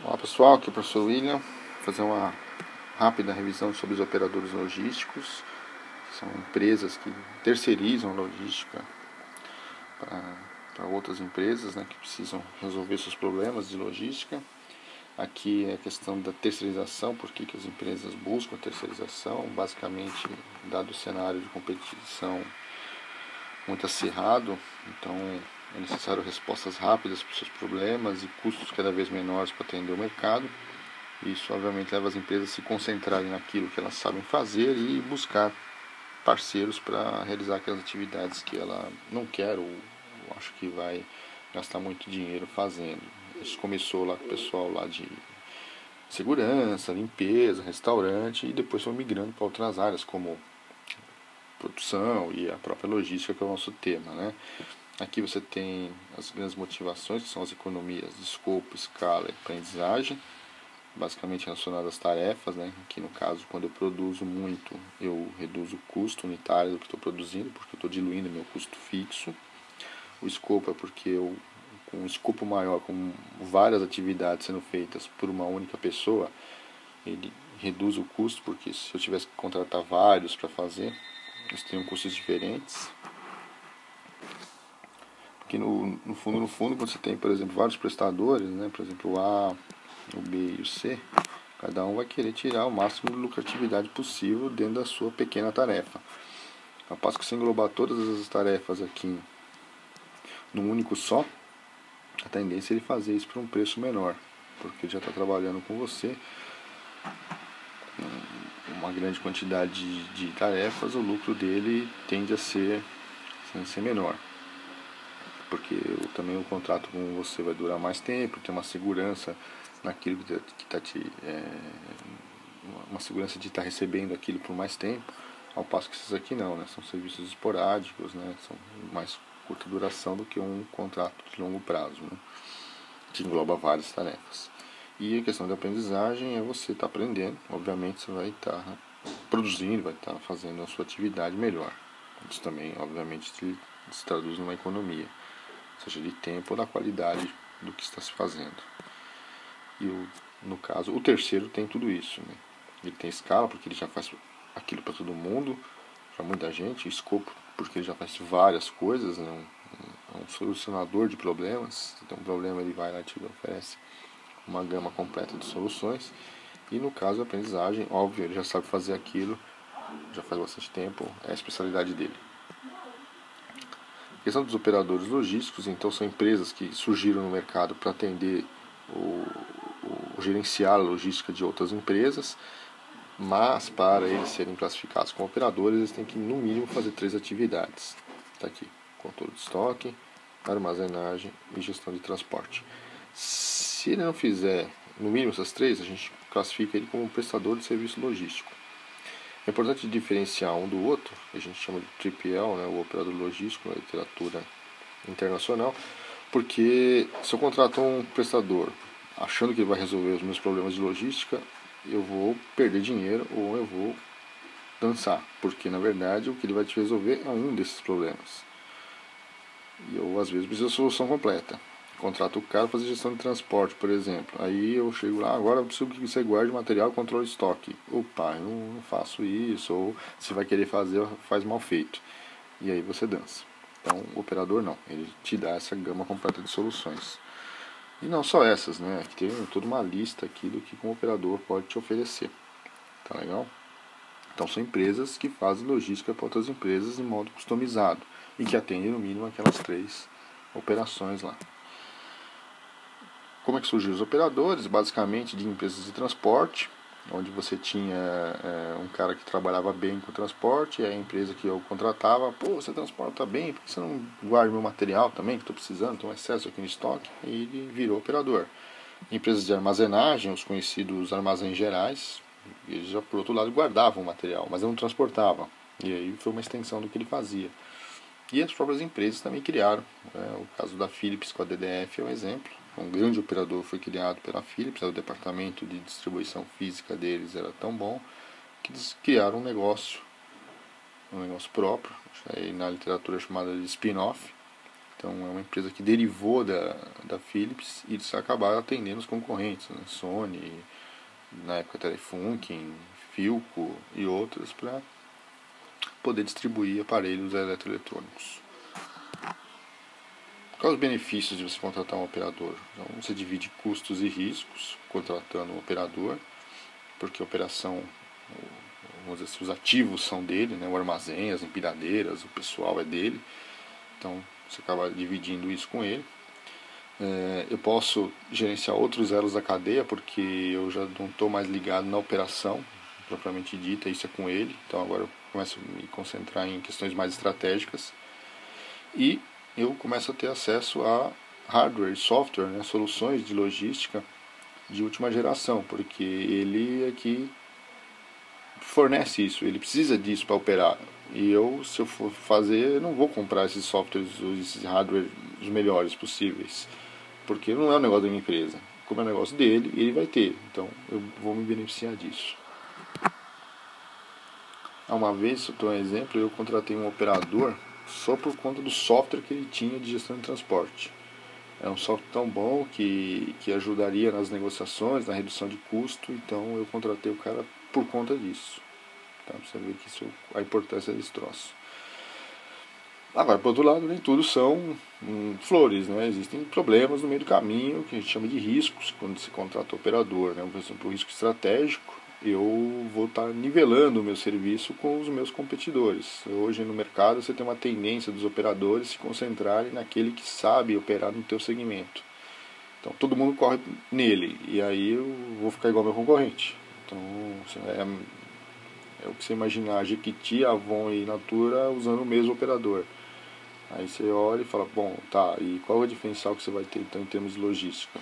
Olá pessoal, aqui é o professor William. Vou fazer uma rápida revisão sobre os operadores logísticos. São empresas que terceirizam logística para outras empresas, né, que precisam resolver seus problemas de logística. Aqui é a questão da terceirização, por que as empresas buscam a terceirização. Basicamente, dado o cenário de competição muito acirrado, então é necessário respostas rápidas para os seus problemas e custos cada vez menores para atender o mercado. Isso obviamente leva as empresas a se concentrarem naquilo que elas sabem fazer e buscar parceiros para realizar aquelas atividades que ela não quer ou acho que vai gastar muito dinheiro fazendo. Isso começou lá com o pessoal lá de segurança, limpeza, restaurante, e depois foi migrando para outras áreas como produção e a própria logística, que é o nosso tema, né? Aqui você tem as grandes motivações, que são as economias de escopo, escala e aprendizagem, basicamente relacionadas às tarefas, né? Aqui no caso, quando eu produzo muito, eu reduzo o custo unitário do que estou produzindo, porque eu estou diluindo meu custo fixo. O escopo é porque eu, com um escopo maior, com várias atividades sendo feitas por uma única pessoa, ele reduz o custo, porque se eu tivesse que contratar vários para fazer, eles têm custos diferentes. Porque no fundo, quando você tem, por exemplo, vários prestadores, né, por exemplo, o A, o B e o C, cada um vai querer tirar o máximo de lucratividade possível dentro da sua pequena tarefa. Ao passo que se englobar todas as tarefas aqui num único só, a tendência é ele fazer isso por um preço menor, porque ele já está trabalhando com você uma grande quantidade de tarefas, o lucro dele tende a ser menor, porque também o contrato com você vai durar mais tempo, tem uma segurança naquilo que está uma segurança de estar recebendo aquilo por mais tempo, ao passo que esses aqui não, né? São serviços esporádicos, né? São mais curta duração do que um contrato de longo prazo, né? Que engloba várias tarefas. E a questão da aprendizagem é você estar aprendendo, obviamente você vai estar produzindo, vai estar fazendo a sua atividade melhor. Isso também, obviamente, se traduz numa economia, seja de tempo ou da qualidade do que está se fazendo. E no caso, o terceiro tem tudo isso, né? Ele tem escala, porque ele já faz aquilo para todo mundo, para muita gente. Escopo, porque ele já faz várias coisas, né? Um solucionador de problemas. Se tem um problema, ele vai lá e te oferece uma gama completa de soluções. E no caso, a aprendizagem, óbvio, ele já sabe fazer aquilo, já faz bastante tempo, é a especialidade dele. A questão dos operadores logísticos, então, são empresas que surgiram no mercado para atender gerenciar a logística de outras empresas, mas para eles serem classificados como operadores, eles têm que, no mínimo, fazer 3 atividades. Está aqui: controle de estoque, armazenagem e gestão de transporte. Se ele não fizer, no mínimo, essas 3, a gente classifica ele como um prestador de serviço logístico. É importante diferenciar um do outro, a gente chama de 3PL, né, o operador logístico na literatura internacional, porque se eu contrato um prestador achando que ele vai resolver os meus problemas de logística, eu vou perder dinheiro ou eu vou dançar, porque na verdade o que ele vai te resolver é um desses problemas. E eu às vezes preciso da solução completa. Contrato o cara para fazer gestão de transporte, por exemplo. Aí eu chego lá, agora eu preciso que você guarde material e controle de estoque. Opa, eu não faço isso, ou se vai querer fazer, faz mal feito. E aí você dança. Então o operador não, ele te dá essa gama completa de soluções. E não só essas, né? Tem toda uma lista aqui do que um operador pode te oferecer. Tá legal? Então são empresas que fazem logística para outras empresas em modo customizado e que atendem no mínimo aquelas 3 operações lá. Como é que surgiram os operadores? Basicamente de empresas de transporte, onde você tinha um cara que trabalhava bem com o transporte, e a empresa que eu contratava: pô, você transporta bem, por que você não guarda meu material também, que estou precisando, tem um excesso aqui no estoque? E ele virou operador. Empresas de armazenagem, os conhecidos armazéns gerais, eles já, por outro lado, guardavam o material, mas não transportavam. E aí foi uma extensão do que ele fazia. E as próprias empresas também criaram. O caso da Philips com a DDF é um exemplo. Um grande operador foi criado pela Philips, o departamento de distribuição física deles era tão bom que eles criaram um negócio próprio, aí na literatura chamada de spin-off. Então é uma empresa que derivou da Philips e eles acabaram atendendo os concorrentes, né? Sony, na época Telefunken, Philco e outras, para poder distribuir aparelhos eletroeletrônicos. Quais os benefícios de você contratar um operador? Então, você divide custos e riscos contratando um operador, porque a operação, vamos dizer assim, os ativos são dele, né? O armazém, as empilhadeiras, o pessoal é dele, então você acaba dividindo isso com ele. Eu posso gerenciar outros elos da cadeia, porque eu já não estou mais ligado na operação propriamente dita, isso é com ele, então agora eu começo a me concentrar em questões mais estratégicas e eu começo a ter acesso a hardware e software, né, soluções de logística de última geração, porque ele é que fornece isso, ele precisa disso para operar. E eu, se eu for fazer, eu não vou comprar esses softwares, esses hardware os melhores possíveis, porque não é um negócio da minha empresa. Como é um negócio dele, ele vai ter. Então eu vou me beneficiar disso. Uma vez, eu dou um exemplo, eu contratei um operador só por conta do software que ele tinha de gestão de transporte. É um software tão bom que ajudaria nas negociações, na redução de custo, então eu contratei o cara por conta disso. Tá? Pra você ver que isso, a importância desse troço. Agora, por outro lado, nem tudo são flores, né? Existem problemas no meio do caminho, que a gente chama de riscos, quando se contrata operador, né? Por exemplo, o risco estratégico, eu vou estar nivelando o meu serviço com os meus competidores. Hoje no mercado você tem uma tendência dos operadores se concentrarem naquele que sabe operar no teu segmento. Então todo mundo corre nele, e aí eu vou ficar igual ao meu concorrente. Então é o que você imaginar, Jequiti, Avon e Natura usando o mesmo operador. Aí você olha e fala, bom, tá, e qual é o diferencial que você vai ter então em termos de logística?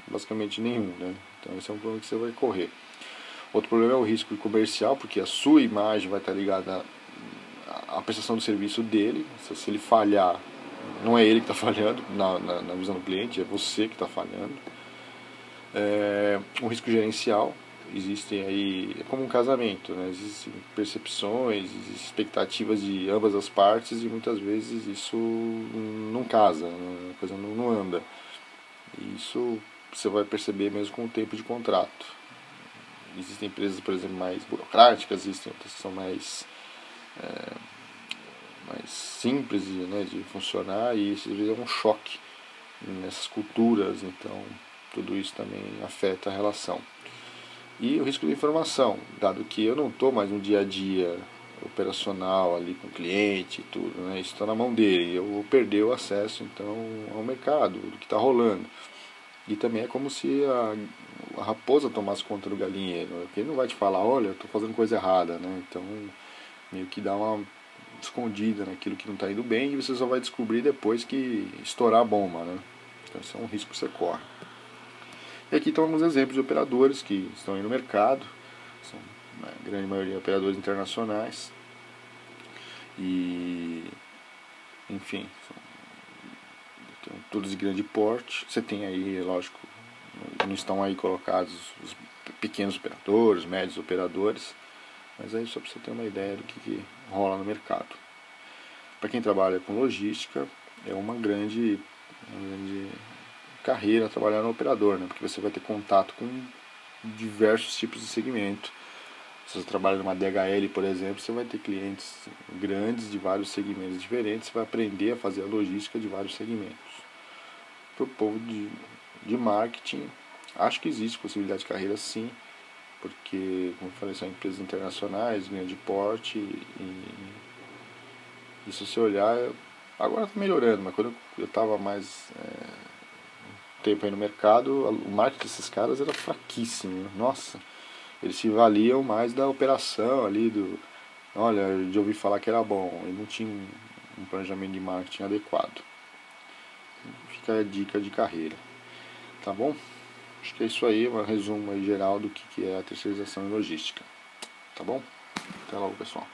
Basicamente nenhum, né? Então esse é um problema que você vai correr. Outro problema é o risco comercial, porque a sua imagem vai estar ligada à prestação do serviço dele. Se ele falhar, não é ele que está falhando na visão do cliente, é você que está falhando. Um risco gerencial. Existem aí, é como um casamento, né? Existem percepções, existem expectativas de ambas as partes e muitas vezes isso não casa, a coisa não anda. E isso você vai perceber mesmo com o tempo de contrato. Existem empresas, por exemplo, mais burocráticas, existem outras que são mais simples, né, de funcionar, e isso às vezes é um choque nessas culturas, então tudo isso também afeta a relação. E o risco de informação, dado que eu não estou mais no dia a dia operacional ali com o cliente e tudo, né? Isso está na mão dele, eu vou perder o acesso então ao mercado, do que está rolando. E também é como se a raposa tomasse conta do galinheiro, porque ele não vai te falar, olha, eu estou fazendo coisa errada, né? Então meio que dá uma escondida naquilo que não está indo bem e você só vai descobrir depois que estourar a bomba, né? Então esse é um risco que você corre. E aqui estão alguns exemplos de operadores que estão aí no mercado, são a grande maioria operadores internacionais e, enfim, são todos de grande porte. Você tem aí, lógico, não estão aí colocados os pequenos operadores, médios operadores, mas aí só para você ter uma ideia do que rola no mercado. Para quem trabalha com logística, é uma grande carreira trabalhar no operador, né? Porque você vai ter contato com diversos tipos de segmento. Se você trabalha numa DHL, por exemplo, você vai ter clientes grandes de vários segmentos diferentes, você vai aprender a fazer a logística de vários segmentos. Para o povo de marketing, acho que existe possibilidade de carreira sim, porque, como eu falei, são empresas internacionais, grande porte, e se você olhar, agora está melhorando, mas quando eu estava mais tempo aí no mercado, o marketing desses caras era fraquíssimo. Nossa, eles se valiam mais da operação ali, olha, de ouvir falar que era bom, e não tinha um planejamento de marketing adequado. Fica a dica de carreira, tá bom? Acho que é isso aí, um resumo aí geral do que é a terceirização em logística, tá bom? Até logo, pessoal.